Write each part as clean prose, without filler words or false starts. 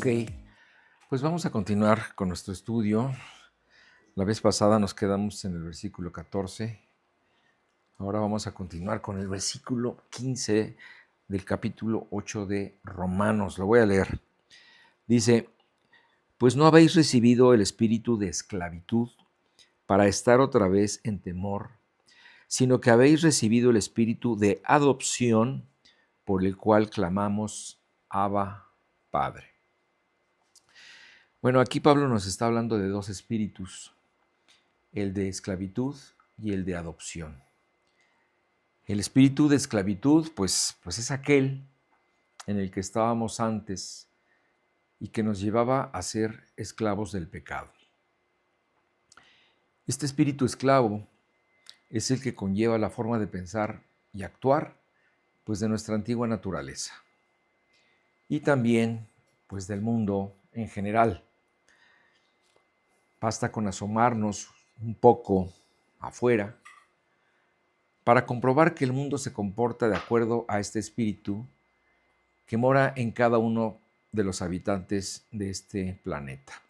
Ok, pues vamos a continuar con nuestro estudio. La vez pasada nos quedamos en el versículo 14. Ahora vamos a continuar con el versículo 15 del capítulo 8 de Romanos. Lo voy a leer. Dice, pues no habéis recibido el espíritu de esclavitud para estar otra vez en temor, sino que habéis recibido el espíritu de adopción por el cual clamamos, Abba, Padre. Bueno, aquí Pablo nos está hablando de dos espíritus, el de esclavitud y el de adopción. El espíritu de esclavitud, pues es aquel en el que estábamos antes y que nos llevaba a ser esclavos del pecado. Este espíritu esclavo es el que conlleva la forma de pensar y actuar, pues de nuestra antigua naturaleza. Y también, pues del mundo en general. Basta con asomarnos un poco afuera para comprobar que el mundo se comporta de acuerdo a este espíritu que mora en cada uno de los habitantes de este planeta.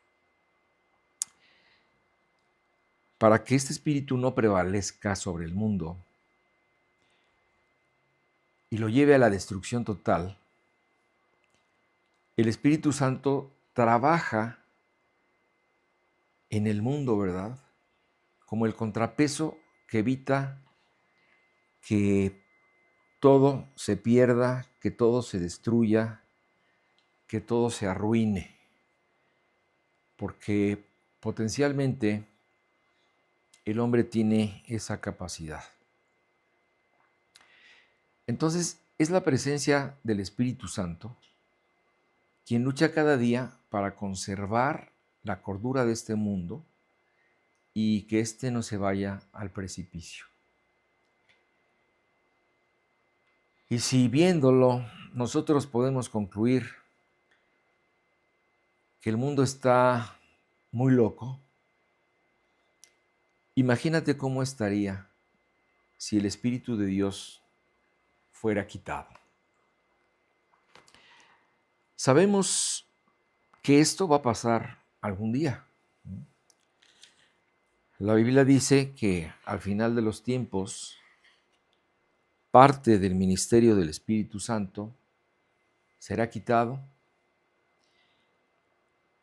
Para que este espíritu no prevalezca sobre el mundo y lo lleve a la destrucción total, el Espíritu Santo trabaja en el mundo, ¿verdad? Como el contrapeso que evita que todo se pierda, que todo se destruya, que todo se arruine, porque potencialmente el hombre tiene esa capacidad. Entonces, es la presencia del Espíritu Santo quien lucha cada día para conservar la cordura de este mundo y que éste no se vaya al precipicio. Y si viéndolo, nosotros podemos concluir que el mundo está muy loco, imagínate cómo estaría si el Espíritu de Dios fuera quitado. Sabemos que esto va a pasar algún día. La Biblia dice que al final de los tiempos, parte del ministerio del Espíritu Santo será quitado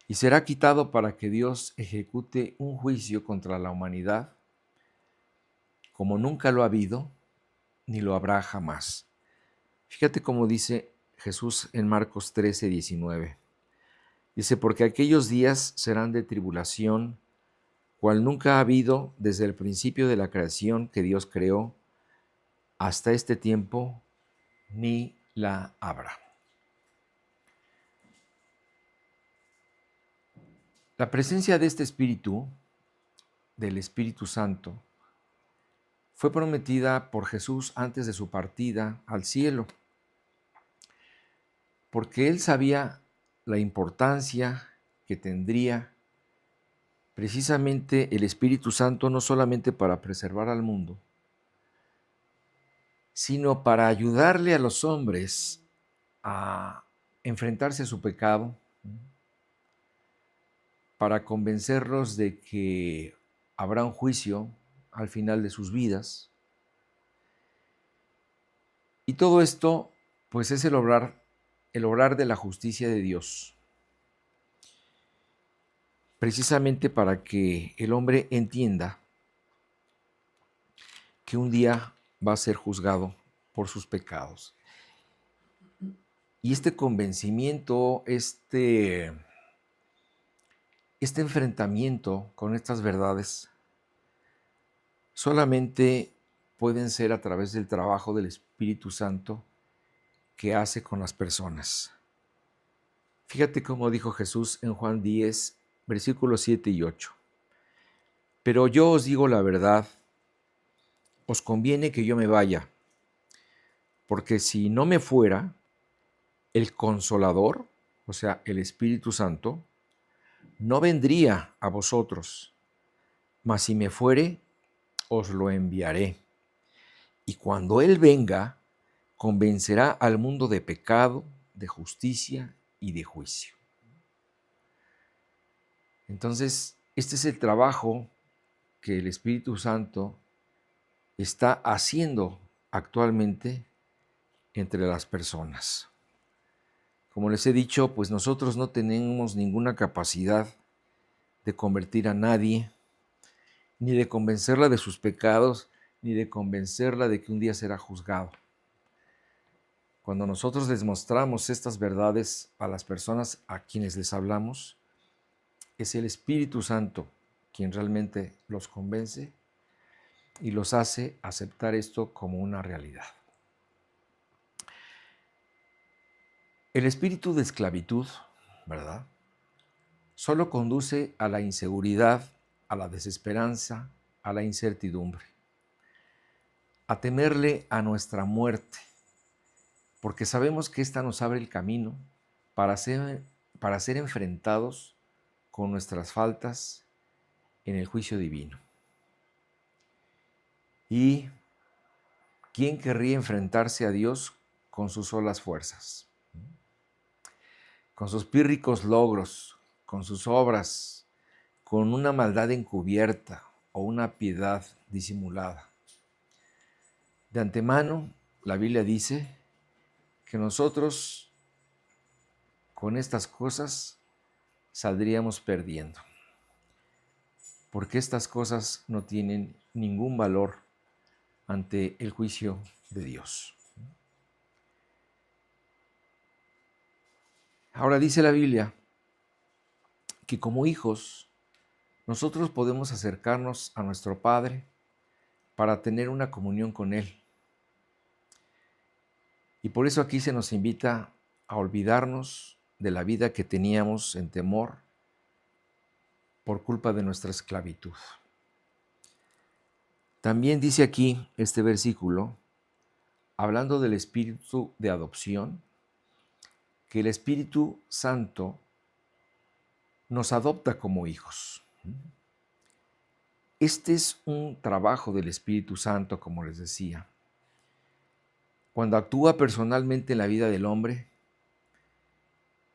y será quitado para que Dios ejecute un juicio contra la humanidad como nunca lo ha habido ni lo habrá jamás. Fíjate cómo dice Jesús en Marcos 13:19. Dice, porque aquellos días serán de tribulación, cual nunca ha habido desde el principio de la creación que Dios creó hasta este tiempo, ni la habrá. La presencia de este Espíritu, del Espíritu Santo, fue prometida por Jesús antes de su partida al cielo, porque él sabía la importancia que tendría precisamente el Espíritu Santo no solamente para preservar al mundo, sino para ayudarle a los hombres a enfrentarse a su pecado, para convencerlos de que habrá un juicio al final de sus vidas. Y todo esto, pues es el obrar de la justicia de Dios, precisamente para que el hombre entienda que un día va a ser juzgado por sus pecados. Y este convencimiento, este enfrentamiento con estas verdades, solamente pueden ser a través del trabajo del Espíritu Santo que hace con las personas. Fíjate cómo dijo Jesús en Juan 10, versículos 7 y 8. Pero yo os digo la verdad, os conviene que yo me vaya, porque si no me fuera, el Consolador, o sea, el Espíritu Santo, no vendría a vosotros, mas si me fuere, os lo enviaré. Y cuando Él venga, convencerá al mundo de pecado, de justicia y de juicio. Entonces, este es el trabajo que el Espíritu Santo está haciendo actualmente entre las personas. Como les he dicho, pues nosotros no tenemos ninguna capacidad de convertir a nadie, ni de convencerla de sus pecados, ni de convencerla de que un día será juzgado. Cuando nosotros les mostramos estas verdades a las personas a quienes les hablamos, es el Espíritu Santo quien realmente los convence y los hace aceptar esto como una realidad. El espíritu de esclavitud, ¿verdad?, solo conduce a la inseguridad, a la desesperanza, a la incertidumbre, a temerle a nuestra muerte, porque sabemos que ésta nos abre el camino para ser enfrentados con nuestras faltas en el juicio divino. ¿Y quién querría enfrentarse a Dios con sus solas fuerzas? Con sus pírricos logros, con sus obras, con una maldad encubierta o una piedad disimulada. De antemano, la Biblia dice que nosotros con estas cosas saldríamos perdiendo, porque estas cosas no tienen ningún valor ante el juicio de Dios. Ahora dice la Biblia que como hijos nosotros podemos acercarnos a nuestro Padre para tener una comunión con Él. Y por eso aquí se nos invita a olvidarnos de la vida que teníamos en temor por culpa de nuestra esclavitud. También dice aquí este versículo, hablando del espíritu de adopción, que el Espíritu Santo nos adopta como hijos. Este es un trabajo del Espíritu Santo, como les decía. Cuando actúa personalmente en la vida del hombre,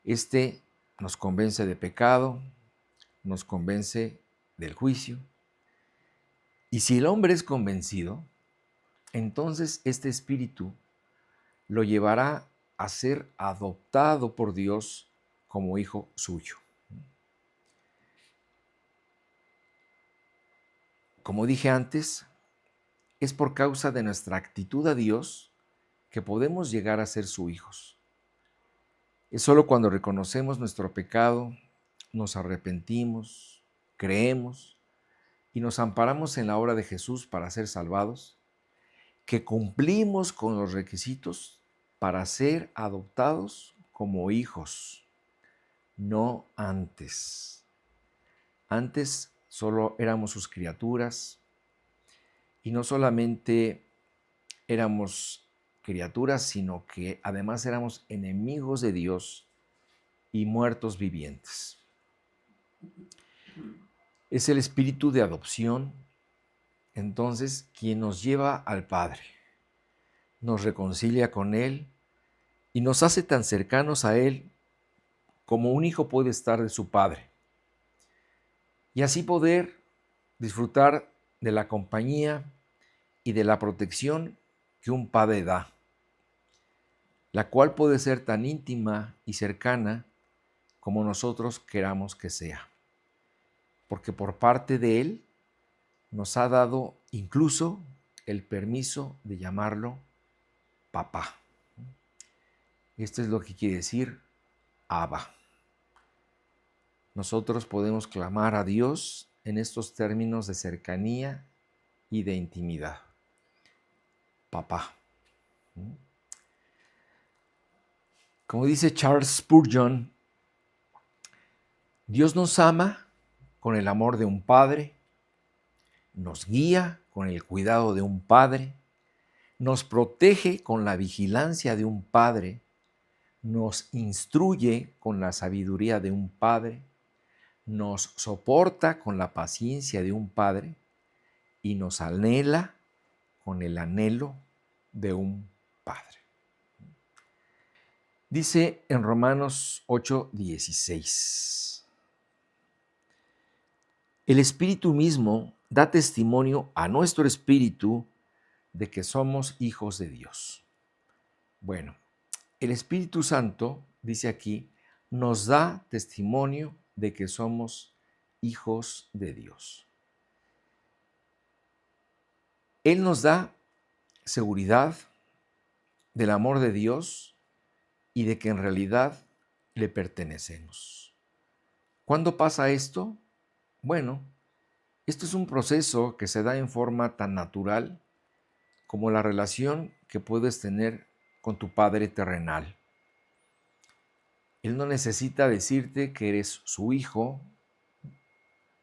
este nos convence de pecado, nos convence del juicio. Y si el hombre es convencido, entonces este espíritu lo llevará a ser adoptado por Dios como hijo suyo. Como dije antes, es por causa de nuestra actitud a Dios que podemos llegar a ser sus hijos. Es solo cuando reconocemos nuestro pecado, nos arrepentimos, creemos y nos amparamos en la obra de Jesús para ser salvados, que cumplimos con los requisitos para ser adoptados como hijos, no antes. Antes solo éramos sus criaturas y no solamente éramos criaturas, sino que además éramos enemigos de Dios y muertos vivientes. Es el espíritu de adopción, entonces, quien nos lleva al Padre, nos reconcilia con Él y nos hace tan cercanos a Él como un hijo puede estar de su padre. Y así poder disfrutar de la compañía y de la protección que un padre da, la cual puede ser tan íntima y cercana como nosotros queramos que sea. Porque por parte de Él nos ha dado incluso el permiso de llamarlo papá. Esto es lo que quiere decir Abba. Nosotros podemos clamar a Dios en estos términos de cercanía y de intimidad. Papá. Como dice Charles Spurgeon, Dios nos ama con el amor de un padre, nos guía con el cuidado de un padre, nos protege con la vigilancia de un padre, nos instruye con la sabiduría de un padre, nos soporta con la paciencia de un padre y nos anhela con el anhelo de un padre. Dice en Romanos 8:16, El Espíritu mismo da testimonio a nuestro espíritu de que somos hijos de Dios. Bueno, el Espíritu Santo, dice aquí, nos da testimonio de que somos hijos de Dios. Él nos da seguridad del amor de Dios y de que en realidad le pertenecemos. ¿Cuándo pasa esto? Bueno, esto es un proceso que se da en forma tan natural como la relación que puedes tener con tu Padre terrenal. Él no necesita decirte que eres su hijo.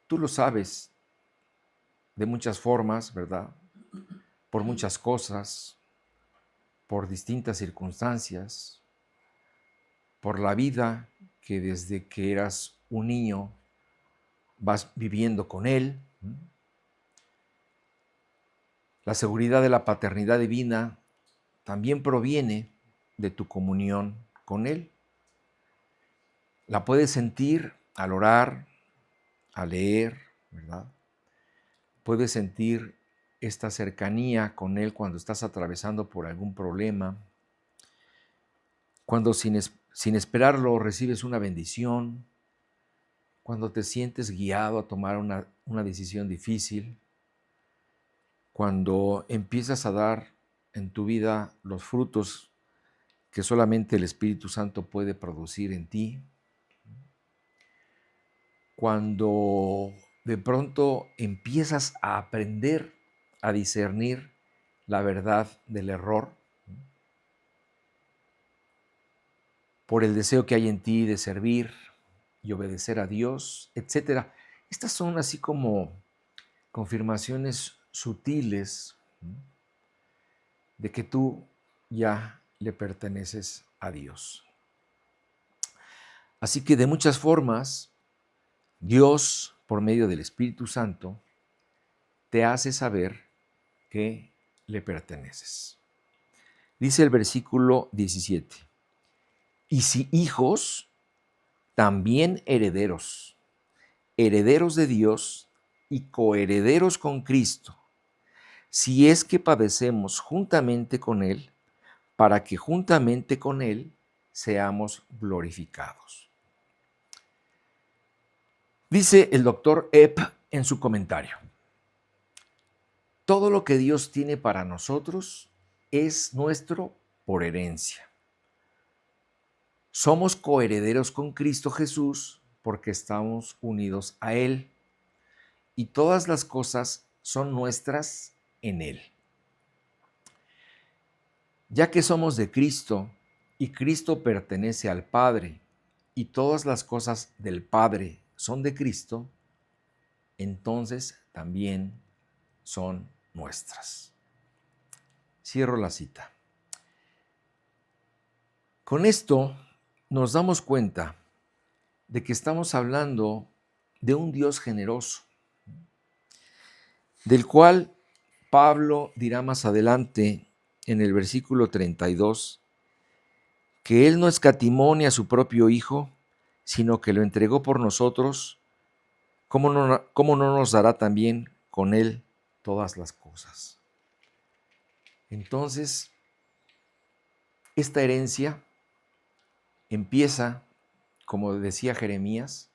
Tú lo sabes de muchas formas, ¿verdad? Por muchas cosas, por distintas circunstancias, por la vida que desde que eras un niño vas viviendo con Él. La seguridad de la paternidad divina también proviene de tu comunión con Él. La puedes sentir al orar, al leer, ¿verdad? Puedes sentir esta cercanía con Él cuando estás atravesando por algún problema, cuando sin esperarlo recibes una bendición, cuando te sientes guiado a tomar una decisión difícil, cuando empiezas a dar en tu vida los frutos que solamente el Espíritu Santo puede producir en ti, cuando de pronto empiezas a aprender a discernir la verdad del error, por el deseo que hay en ti de servir y obedecer a Dios, etc. Estas son así como confirmaciones sutiles de que tú ya le perteneces a Dios. Así que de muchas formas, Dios, por medio del Espíritu Santo, te hace saber que le perteneces. Dice el versículo 17, y si hijos, también herederos, herederos de Dios y coherederos con Cristo, si es que padecemos juntamente con Él, para que juntamente con Él seamos glorificados. Dice el doctor Epp en su comentario, todo lo que Dios tiene para nosotros es nuestro por herencia. Somos coherederos con Cristo Jesús porque estamos unidos a Él y todas las cosas son nuestras en Él. Ya que somos de Cristo y Cristo pertenece al Padre y todas las cosas del Padre son de Cristo, entonces también son nuestras. Cierro la cita. Con esto nos damos cuenta de que estamos hablando de un Dios generoso, del cual Pablo dirá más adelante en el versículo 32, que Él no escatimó ni a su propio Hijo, sino que lo entregó por nosotros, ¿cómo no nos dará también con Él todas las cosas? Entonces, esta herencia empieza, como decía Jeremías,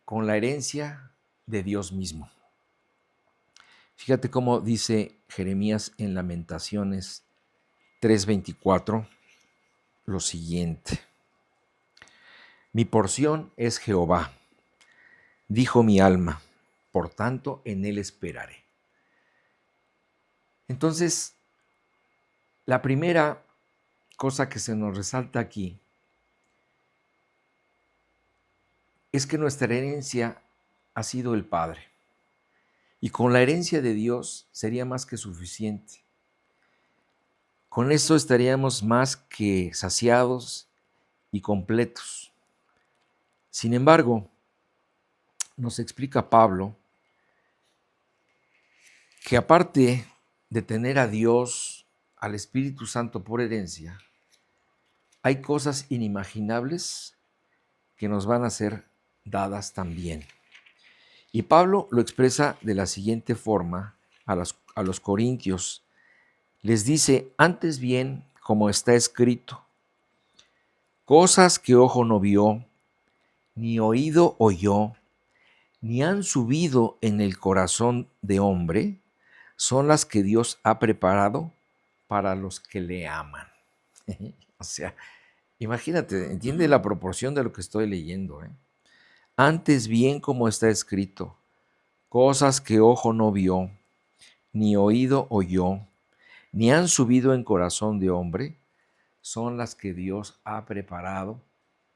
con la herencia de Dios mismo. Fíjate cómo dice Jeremías en Lamentaciones 3:24 lo siguiente. Mi porción es Jehová, dijo mi alma, por tanto en él esperaré. Entonces, la primera cosa que se nos resalta aquí es que nuestra herencia ha sido el Padre. Y con la herencia de Dios sería más que suficiente. Con eso estaríamos más que saciados y completos. Sin embargo, nos explica Pablo que aparte de tener a Dios, al Espíritu Santo por herencia, hay cosas inimaginables que nos van a ser dadas también. Y Pablo lo expresa de la siguiente forma a los corintios. Les dice, antes bien, como está escrito, cosas que ojo no vio, ni oído oyó, ni han subido en el corazón de hombre, son las que Dios ha preparado para los que le aman. O sea, imagínate, entiende la proporción de lo que estoy leyendo. Antes bien, como está escrito, cosas que ojo no vio, ni oído oyó, ni han subido en corazón de hombre, son las que Dios ha preparado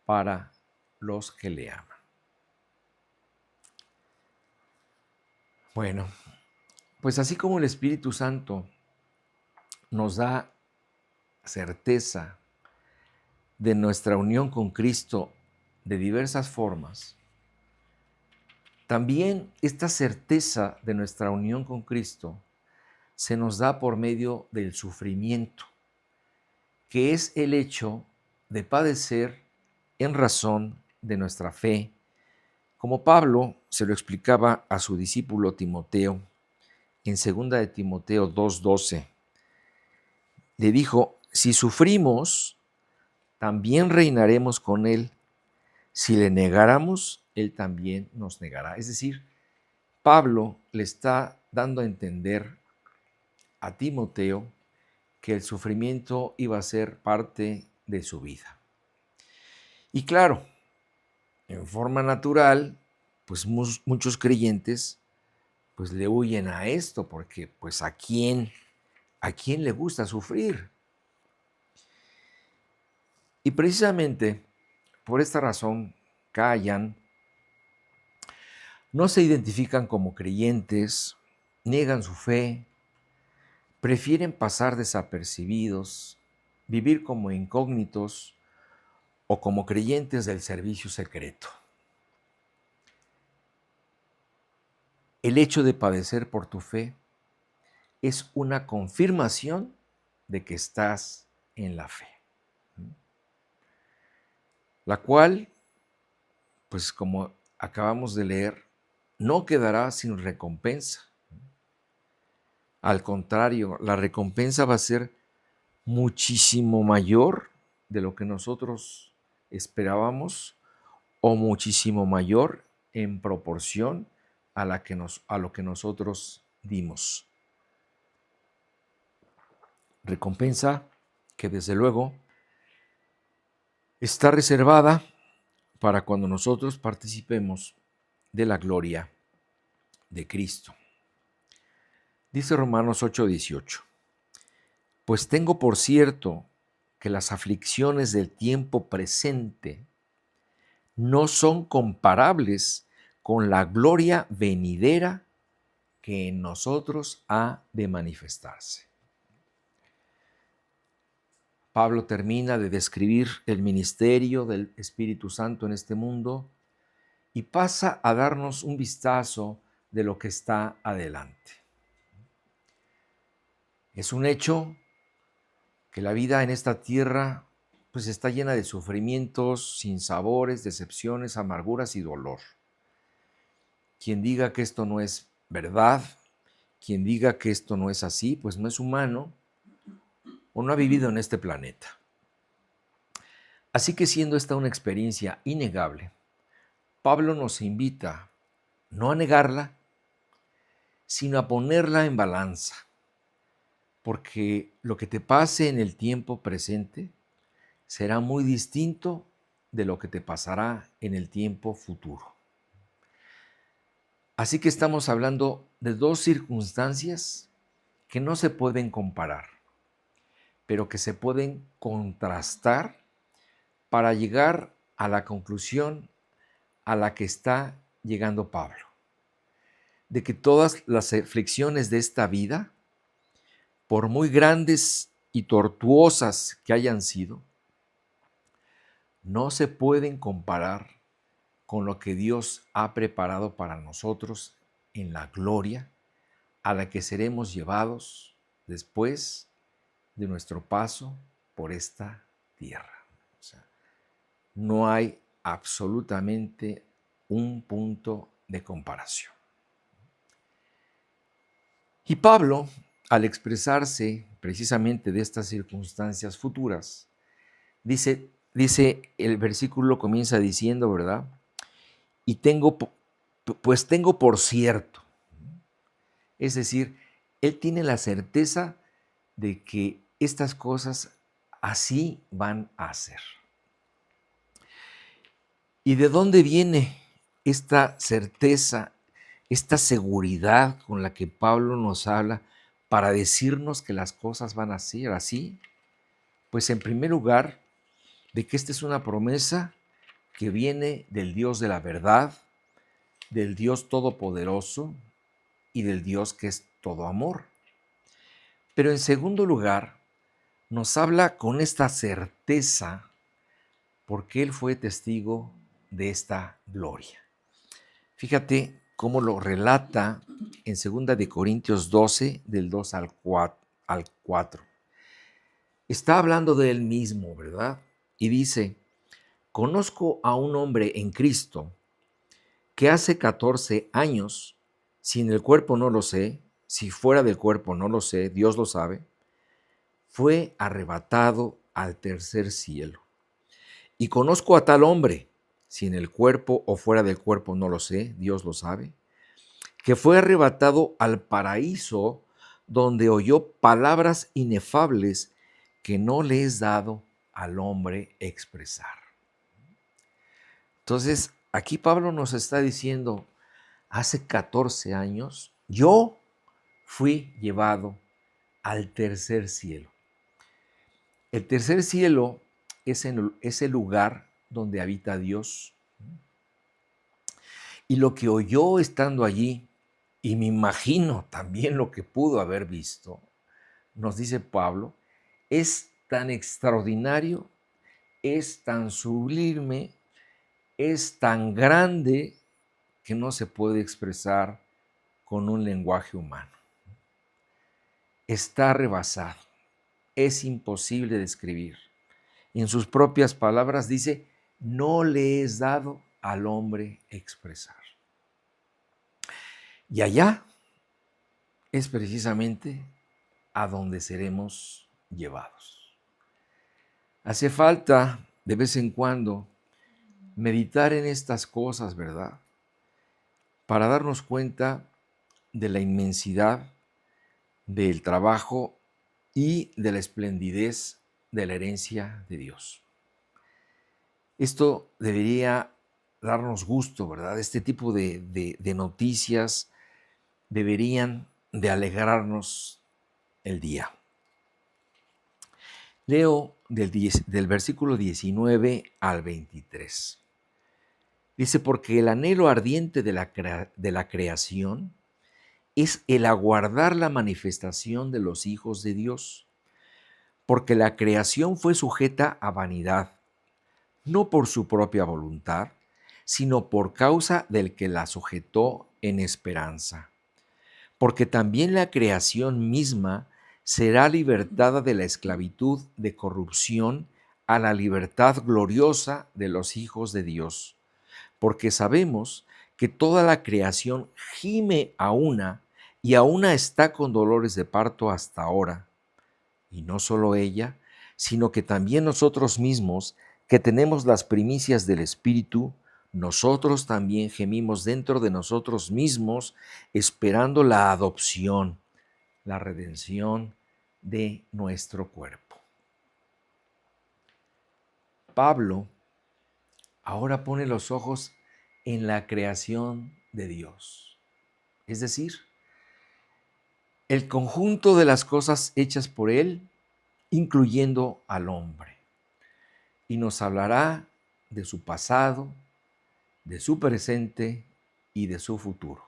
para los que le aman. Bueno, pues así como el Espíritu Santo nos da certeza de nuestra unión con Cristo de diversas formas, también esta certeza de nuestra unión con Cristo se nos da por medio del sufrimiento, que es el hecho de padecer en razón de nuestra fe, como Pablo se lo explicaba a su discípulo Timoteo en 2 de Timoteo 2:12. Le dijo, si sufrimos, también reinaremos con él. Si le negáramos, él también nos negará. Es decir, Pablo le está dando a entender a Timoteo que el sufrimiento iba a ser parte de su vida. Y claro, en forma natural, pues muchos creyentes pues le huyen a esto, porque pues a quién le gusta sufrir. Y precisamente por esta razón callan, no se identifican como creyentes, niegan su fe, prefieren pasar desapercibidos, vivir como incógnitos o como creyentes del servicio secreto. El hecho de padecer por tu fe es una confirmación de que estás en la fe, la cual, pues como acabamos de leer, no quedará sin recompensa. Al contrario, la recompensa va a ser muchísimo mayor de lo que nosotros esperábamos o muchísimo mayor en proporción a lo que nosotros dimos. Recompensa que desde luego está reservada para cuando nosotros participemos de la gloria de Cristo. Dice Romanos 8:18, pues tengo por cierto que las aflicciones del tiempo presente no son comparables con la gloria venidera que en nosotros ha de manifestarse. Pablo termina de describir el ministerio del Espíritu Santo en este mundo y pasa a darnos un vistazo de lo que está adelante. Es un hecho que la vida en esta tierra pues está llena de sufrimientos, sinsabores, decepciones, amarguras y dolor. Quien diga que esto no es verdad, quien diga que esto no es así, pues no es humano o no ha vivido en este planeta. Así que siendo esta una experiencia innegable, Pablo nos invita no a negarla, sino a ponerla en balanza, porque lo que te pase en el tiempo presente será muy distinto de lo que te pasará en el tiempo futuro. Así que estamos hablando de dos circunstancias que no se pueden comparar, pero que se pueden contrastar para llegar a la conclusión a la que está llegando Pablo, de que todas las aflicciones de esta vida, por muy grandes y tortuosas que hayan sido, no se pueden comparar con lo que Dios ha preparado para nosotros en la gloria a la que seremos llevados después de nuestro paso por esta tierra. O sea, no hay absolutamente un punto de comparación. Y Pablo, al expresarse precisamente de estas circunstancias futuras, dice el versículo comienza diciendo, ¿verdad? Y pues tengo por cierto. Es decir, él tiene la certeza de que estas cosas así van a ser. ¿Y de dónde viene esta certeza, esta seguridad con la que Pablo nos habla para decirnos que las cosas van a ser así? Pues en primer lugar, de que esta es una promesa que viene del Dios de la verdad, del Dios todopoderoso y del Dios que es todo amor. Pero en segundo lugar, nos habla con esta certeza porque Él fue testigo de esta gloria. Fíjate cómo lo relata en 2 de Corintios 12, del 2 al 4. Está hablando de Él mismo, ¿verdad? Y dice, conozco a un hombre en Cristo que hace 14 años, si en el cuerpo no lo sé, si fuera del cuerpo no lo sé, Dios lo sabe, fue arrebatado al tercer cielo. Y conozco a tal hombre, si en el cuerpo o fuera del cuerpo no lo sé, Dios lo sabe, que fue arrebatado al paraíso donde oyó palabras inefables que no le es dado al hombre expresar. Entonces, aquí Pablo nos está diciendo, hace 14 años yo fui llevado al tercer cielo. El tercer cielo es el lugar donde habita Dios. Y lo que oyó estando allí, y me imagino también lo que pudo haber visto, nos dice Pablo, es tan extraordinario, es tan sublime, es tan grande que no se puede expresar con un lenguaje humano. Está rebasado, es imposible describir. En sus propias palabras dice, no le es dado al hombre expresar. Y allá es precisamente a donde seremos llevados. Hace falta de vez en cuando meditar en estas cosas, ¿verdad? Para darnos cuenta de la inmensidad del trabajo y de la esplendidez de la herencia de Dios. Esto debería darnos gusto, ¿verdad? Este tipo de noticias deberían de alegrarnos el día. Leo del versículo 19 al 23. Dice, porque el anhelo ardiente de la creación es el aguardar la manifestación de los hijos de Dios, porque la creación fue sujeta a vanidad, no por su propia voluntad, sino por causa del que la sujetó en esperanza. Porque también la creación misma será libertada de la esclavitud de corrupción a la libertad gloriosa de los hijos de Dios. Porque sabemos que toda la creación gime a una y a una está con dolores de parto hasta ahora. Y no solo ella, sino que también nosotros mismos, que tenemos las primicias del Espíritu, nosotros también gemimos dentro de nosotros mismos, esperando la adopción, la redención de nuestro cuerpo. Pablo ahora pone los ojos en la creación de Dios, es decir, el conjunto de las cosas hechas por Él, incluyendo al hombre. Y nos hablará de su pasado, de su presente y de su futuro.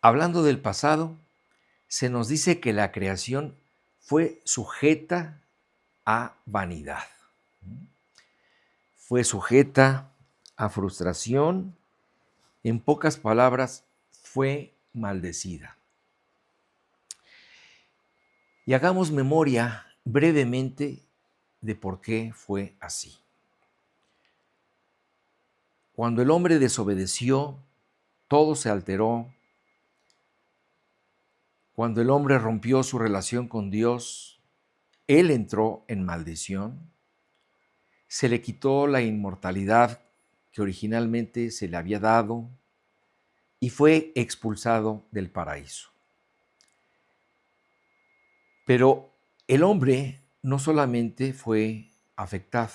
Hablando del pasado, se nos dice que la creación fue sujeta a vanidad. Fue sujeta a frustración. En pocas palabras, fue maldecida. Y hagamos memoria brevemente de por qué fue así. Cuando el hombre desobedeció, todo se alteró. Cuando el hombre rompió su relación con Dios, él entró en maldición. Se le quitó la inmortalidad que originalmente se le había dado y fue expulsado del paraíso. Pero el hombre no solamente fue afectado.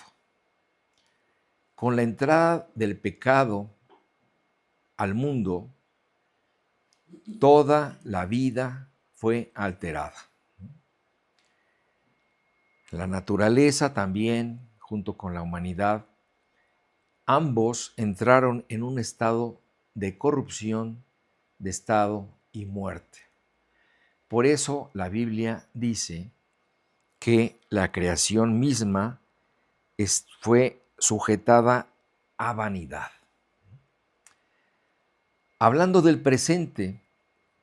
Con la entrada del pecado al mundo, toda la vida fue alterada. La naturaleza también, junto con la humanidad, ambos entraron en un estado de corrupción, de estado y muerte. Por eso la Biblia dice que la creación misma fue sujetada a vanidad. Hablando del presente,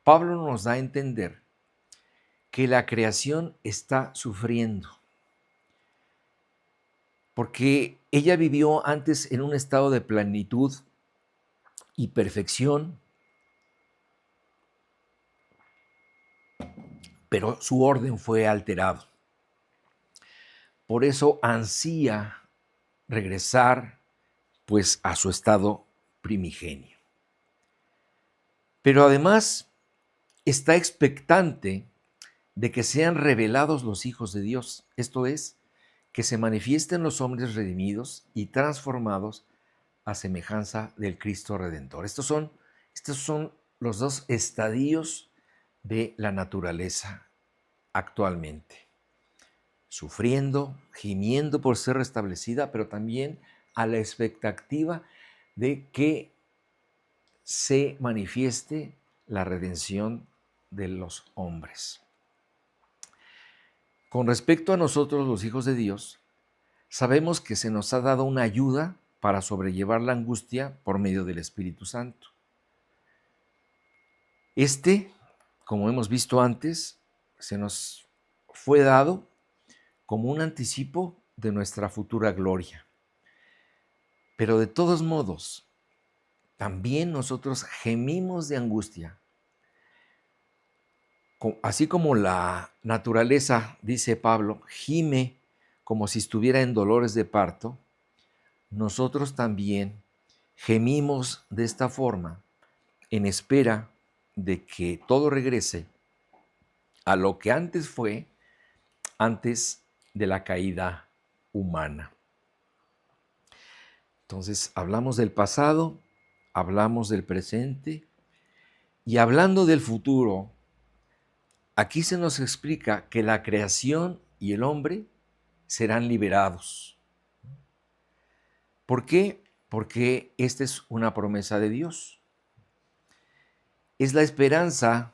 Pablo nos da a entender que la creación está sufriendo, porque ella vivió antes en un estado de plenitud y perfección, pero su orden fue alterado. Por eso ansía regresar pues a su estado primigenio. Pero además está expectante de que sean revelados los hijos de Dios, esto es, que se manifiesten los hombres redimidos y transformados a semejanza del Cristo Redentor. Estos son los dos estadios de la naturaleza actualmente. Sufriendo, gimiendo por ser restablecida, pero también a la expectativa de que se manifieste la redención de los hombres. Con respecto a nosotros, los hijos de Dios, sabemos que se nos ha dado una ayuda para sobrellevar la angustia por medio del Espíritu Santo. Como hemos visto antes, se nos fue dado como un anticipo de nuestra futura gloria. Pero de todos modos, también nosotros gemimos de angustia. Así como la naturaleza, dice Pablo, gime como si estuviera en dolores de parto, nosotros también gemimos de esta forma en espera de que todo regrese a lo que antes fue, antes de la caída humana. Entonces, hablamos del pasado, hablamos del presente y hablando del futuro, aquí se nos explica que la creación y el hombre serán liberados. ¿Por qué? Porque esta es una promesa de Dios. Es la esperanza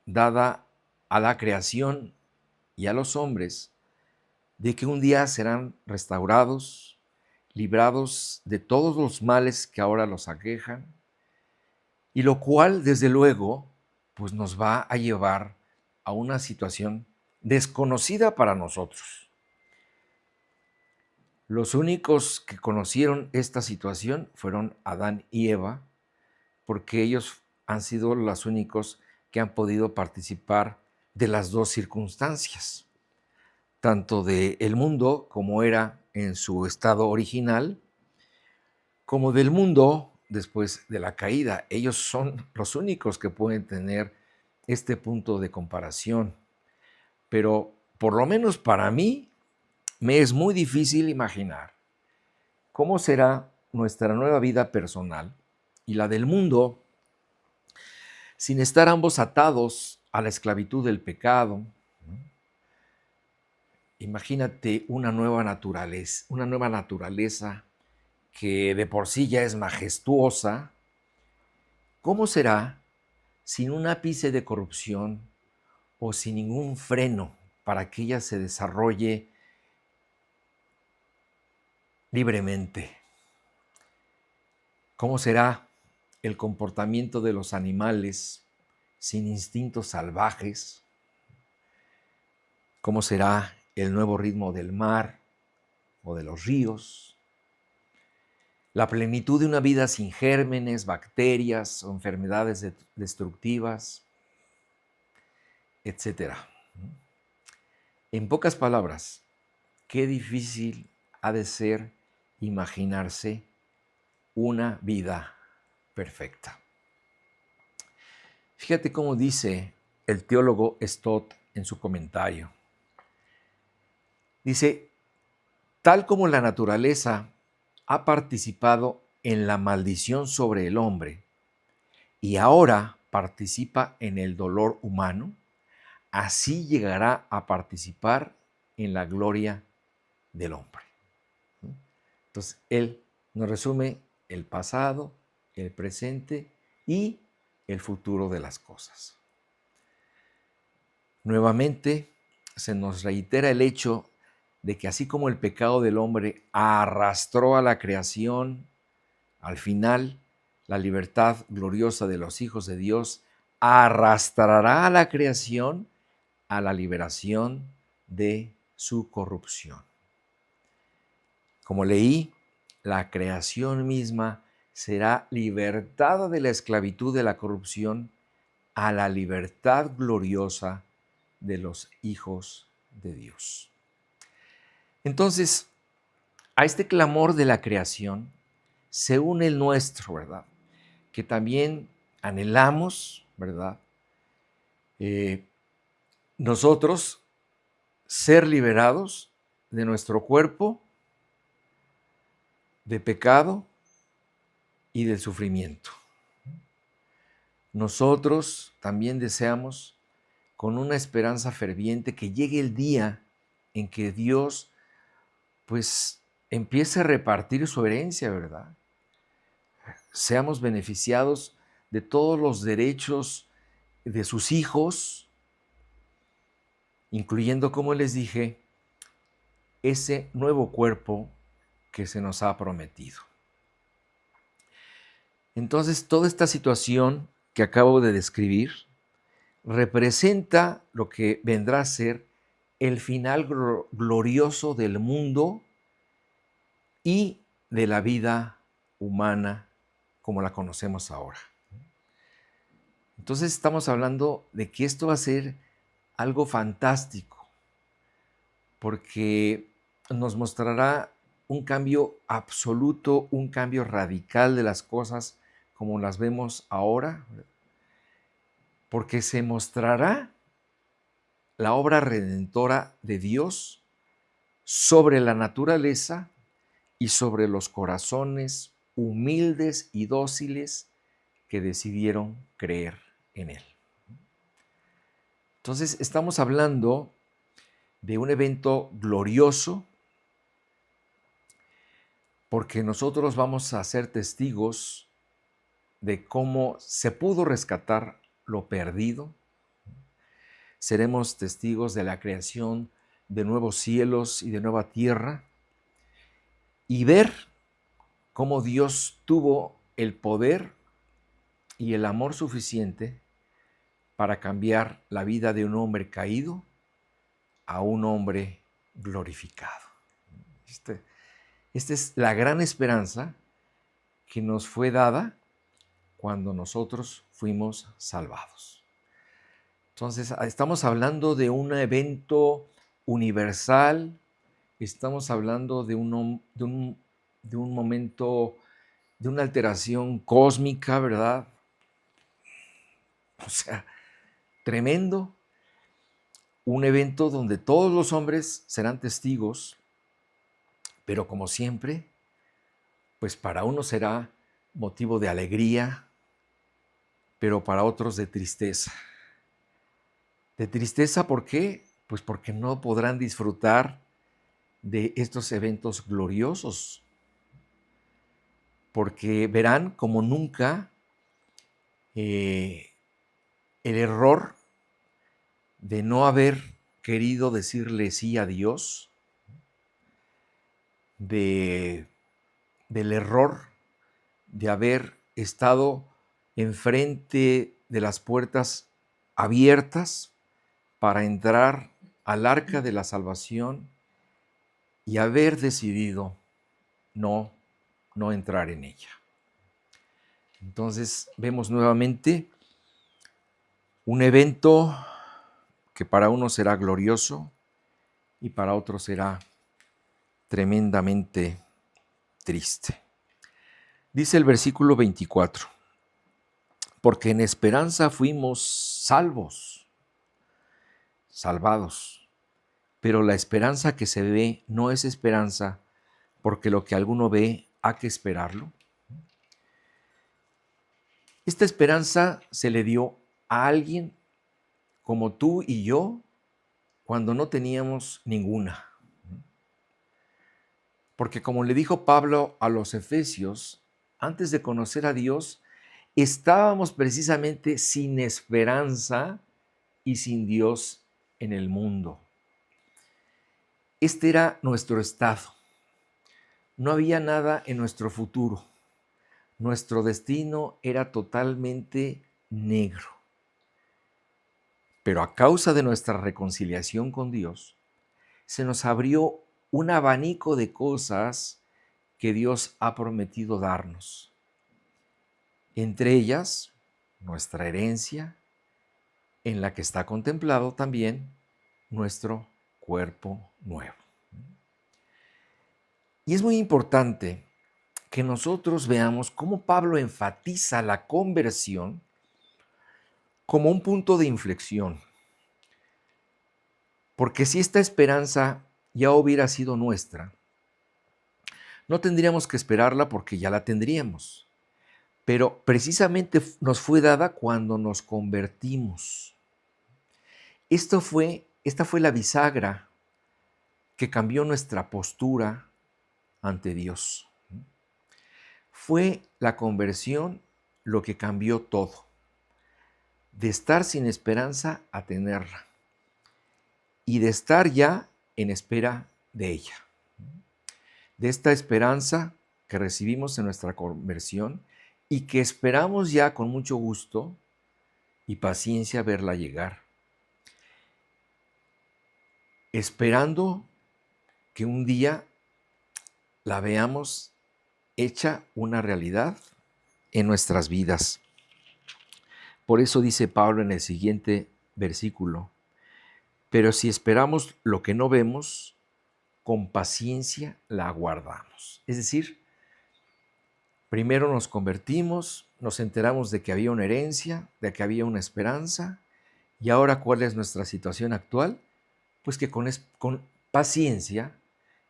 dada a la creación y a los hombres de que un día serán restaurados, librados de todos los males que ahora los aquejan, y lo cual, desde luego, pues nos va a llevar a una situación desconocida para nosotros. Los únicos que conocieron esta situación fueron Adán y Eva, porque ellos han sido los únicos que han podido participar de las dos circunstancias, tanto del mundo como era en su estado original, como del mundo después de la caída. Ellos son los únicos que pueden tener este punto de comparación. Pero por lo menos para mí, me es muy difícil imaginar cómo será nuestra nueva vida personal y la del mundo sin estar ambos atados a la esclavitud del pecado. Imagínate una nueva naturaleza que de por sí ya es majestuosa. ¿Cómo será sin un ápice de corrupción o sin ningún freno para que ella se desarrolle libremente? ¿Cómo será el comportamiento de los animales sin instintos salvajes? ¿Cómo será el nuevo ritmo del mar o de los ríos? la plenitud de una vida sin gérmenes, bacterias o enfermedades destructivas, etcétera. En pocas palabras, qué difícil ha de ser imaginarse una vida perfecta. Fíjate cómo dice el teólogo Stott en su comentario. Dice, tal como la naturaleza ha participado en la maldición sobre el hombre y ahora participa en el dolor humano, así llegará a participar en la gloria del hombre. Entonces, él nos resume el pasado, el presente y el futuro de las cosas. Nuevamente, se nos reitera el hecho de que así como el pecado del hombre arrastró a la creación, al final, la libertad gloriosa de los hijos de Dios arrastrará a la creación a la liberación de su corrupción. Como leí, la creación misma será libertada de la esclavitud de la corrupción a la libertad gloriosa de los hijos de Dios. Entonces, a este clamor de la creación se une el nuestro, ¿verdad? Que también anhelamos, ¿verdad? Nosotros ser liberados de nuestro cuerpo, de pecado y del sufrimiento. Nosotros también deseamos, con una esperanza ferviente, que llegue el día en que Dios, pues, empiece a repartir su herencia, ¿verdad? Seamos beneficiados de todos los derechos de sus hijos, incluyendo, como les dije, ese nuevo cuerpo que se nos ha prometido. Entonces, toda esta situación que acabo de describir representa lo que vendrá a ser el final glorioso del mundo y de la vida humana como la conocemos ahora. Entonces estamos hablando de que esto va a ser algo fantástico, porque nos mostrará un cambio absoluto, un cambio radical de las cosas como las vemos ahora, porque se mostrará la obra redentora de Dios sobre la naturaleza y sobre los corazones humildes y dóciles que decidieron creer en Él. Entonces, estamos hablando de un evento glorioso porque nosotros vamos a ser testigos de cómo se pudo rescatar lo perdido. Seremos testigos de la creación de nuevos cielos y de nueva tierra y ver cómo Dios tuvo el poder y el amor suficiente para cambiar la vida de un hombre caído a un hombre glorificado. Esta es la gran esperanza que nos fue dada cuando nosotros fuimos salvados. Entonces, estamos hablando de un evento universal, estamos hablando de un momento, de una alteración cósmica, ¿verdad? O sea, tremendo. Un evento donde todos los hombres serán testigos, pero como siempre, pues para unos será motivo de alegría, pero para otros de tristeza. ¿De tristeza por qué? Pues porque no podrán disfrutar de estos eventos gloriosos, porque verán como nunca el error de no haber querido decirle sí a Dios, del error de haber estado enfrente de las puertas abiertas para entrar al arca de la salvación y haber decidido no no entrar en ella. Entonces vemos nuevamente un evento que para uno será glorioso y para otro será tremendamente triste. Dice el versículo 24, porque en esperanza fuimos salvados, pero la esperanza que se ve no es esperanza, porque lo que alguno ve hay que esperarlo. Esta esperanza se le dio a alguien como tú y yo cuando no teníamos ninguna. Porque como le dijo Pablo a los Efesios, antes de conocer a Dios, estábamos precisamente sin esperanza y sin Dios en el mundo. Este era nuestro estado. No había nada en nuestro futuro. Nuestro destino era totalmente negro. Pero a causa de nuestra reconciliación con Dios, se nos abrió un abanico de cosas que Dios ha prometido darnos. Entre ellas, nuestra herencia, en la que está contemplado también nuestro cuerpo nuevo. Y es muy importante que nosotros veamos cómo Pablo enfatiza la conversión como un punto de inflexión. Porque si esta esperanza ya hubiera sido nuestra, no tendríamos que esperarla porque ya la tendríamos. Pero precisamente nos fue dada cuando nos convertimos. Esta fue la bisagra que cambió nuestra postura ante Dios. Fue la conversión lo que cambió todo, de estar sin esperanza a tenerla y de estar ya en espera de ella. De esta esperanza que recibimos en nuestra conversión y que esperamos ya con mucho gusto y paciencia verla llegar, esperando que un día la veamos hecha una realidad en nuestras vidas. Por eso dice Pablo en el siguiente versículo, pero si esperamos lo que no vemos, con paciencia la aguardamos. Es decir, primero nos convertimos, nos enteramos de que había una herencia, de que había una esperanza, y ahora ¿cuál es nuestra situación actual? Pues que con paciencia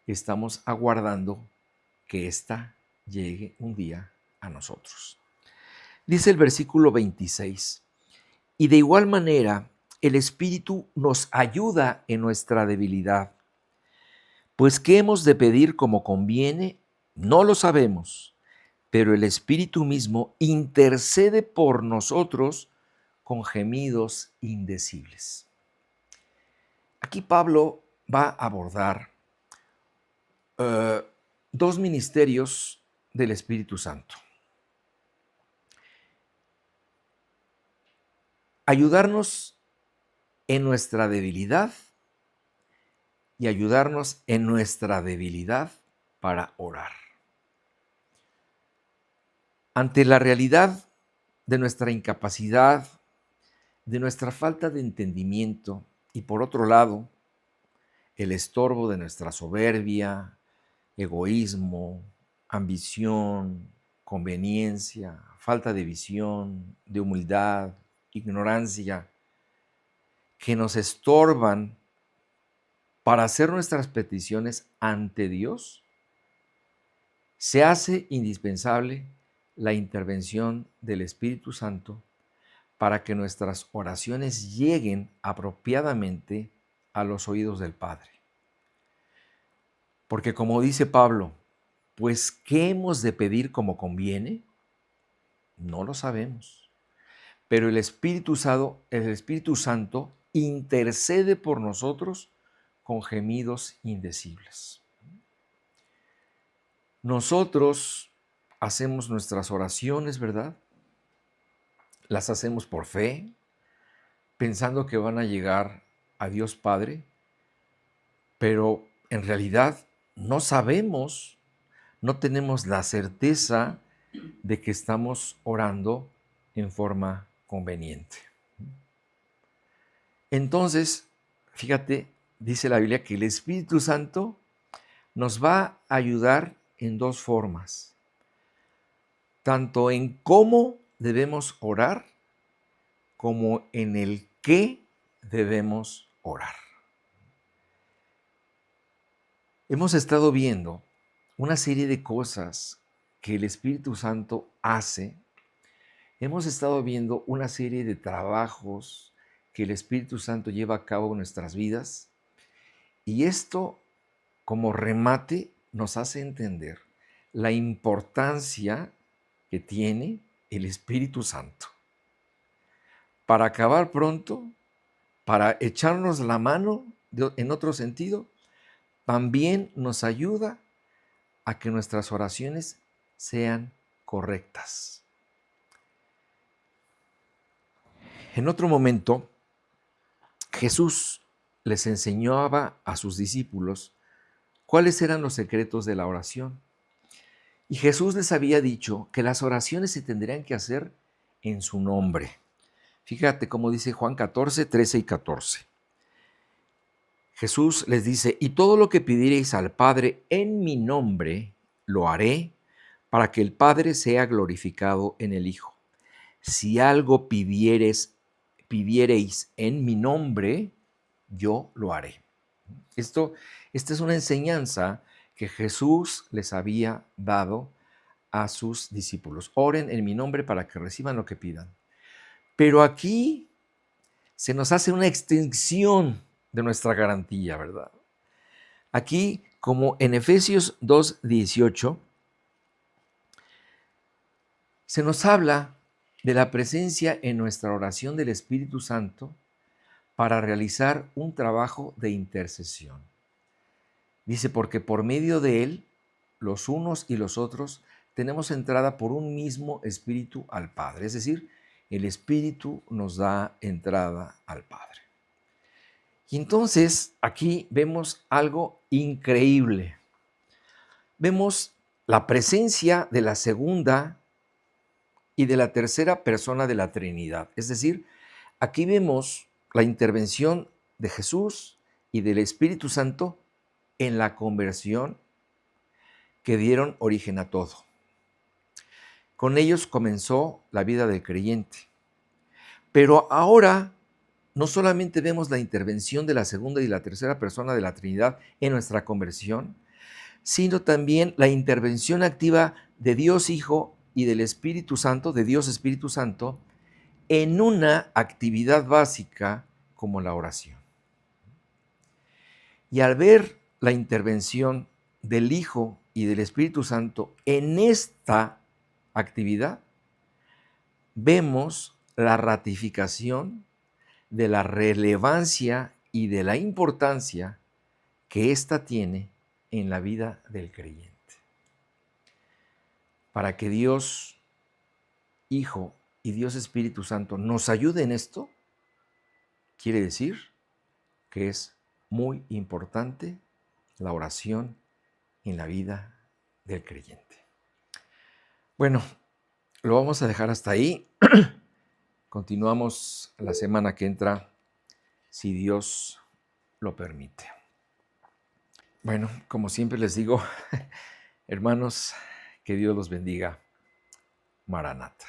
estamos aguardando que ésta llegue un día a nosotros. Dice el versículo 26, y de igual manera el Espíritu nos ayuda en nuestra debilidad, pues ¿qué hemos de pedir como conviene? No lo sabemos, pero el Espíritu mismo intercede por nosotros con gemidos indecibles. Aquí Pablo va a abordar dos ministerios del Espíritu Santo. Ayudarnos en nuestra debilidad y ayudarnos en nuestra debilidad para orar. Ante la realidad de nuestra incapacidad, de nuestra falta de entendimiento y por otro lado, el estorbo de nuestra soberbia, egoísmo, ambición, conveniencia, falta de visión, de humildad, ignorancia, que nos estorban para hacer nuestras peticiones ante Dios, se hace indispensable la intervención del Espíritu Santo para que nuestras oraciones lleguen apropiadamente a los oídos del Padre. Porque como dice Pablo, pues ¿qué hemos de pedir como conviene? No lo sabemos. Pero el Espíritu Santo intercede por nosotros con gemidos indecibles. Nosotros hacemos nuestras oraciones, ¿verdad? Las hacemos por fe, pensando que van a llegar a Dios Padre, pero en realidad no sabemos no tenemos la certeza de que estamos orando en forma conveniente. Entonces, fíjate, dice la Biblia que el Espíritu Santo nos va a ayudar en dos formas, tanto en cómo debemos orar como en el qué debemos orar. Hemos estado viendo una serie de cosas que el Espíritu Santo hace. Hemos estado viendo una serie de trabajos que el Espíritu Santo lleva a cabo en nuestras vidas. Y esto, como remate, nos hace entender la importancia que tiene el Espíritu Santo. Para acabar pronto, para echarnos la mano, en otro sentido, también nos ayuda a que nuestras oraciones sean correctas. En otro momento, Jesús les enseñaba a sus discípulos cuáles eran los secretos de la oración. Y Jesús les había dicho que las oraciones se tendrían que hacer en su nombre. Fíjate cómo dice Juan 14, 13 y 14. Jesús les dice, y todo lo que pidiereis al Padre en mi nombre, lo haré para que el Padre sea glorificado en el Hijo. Si algo pidiereis en mi nombre, yo lo haré. Esta es una enseñanza que Jesús les había dado a sus discípulos. Oren en mi nombre para que reciban lo que pidan. Pero aquí se nos hace una extensión de nuestra garantía, ¿verdad? Aquí, como en Efesios 2:18, se nos habla de la presencia en nuestra oración del Espíritu Santo para realizar un trabajo de intercesión. Dice, porque por medio de él, los unos y los otros, tenemos entrada por un mismo Espíritu al Padre. Es decir, el Espíritu nos da entrada al Padre. Y entonces aquí vemos algo increíble. Vemos la presencia de la segunda y de la tercera persona de la Trinidad. Es decir, aquí vemos la intervención de Jesús y del Espíritu Santo en la conversión que dieron origen a todo. Con ellos comenzó la vida del creyente. Pero ahora no solamente vemos la intervención de la segunda y la tercera persona de la Trinidad en nuestra conversión, sino también la intervención activa de Dios Hijo y del Espíritu Santo, de Dios Espíritu Santo, en una actividad básica como la oración. Y al ver la intervención del Hijo y del Espíritu Santo en esta actividad, vemos la ratificación de la relevancia y de la importancia que ésta tiene en la vida del creyente. Para que Dios Hijo y Dios Espíritu Santo nos ayude en esto, quiere decir que es muy importante la oración en la vida del creyente. Bueno, lo vamos a dejar hasta ahí. Continuamos la semana que entra, si Dios lo permite. Bueno, como siempre les digo, hermanos, que Dios los bendiga. Maranata.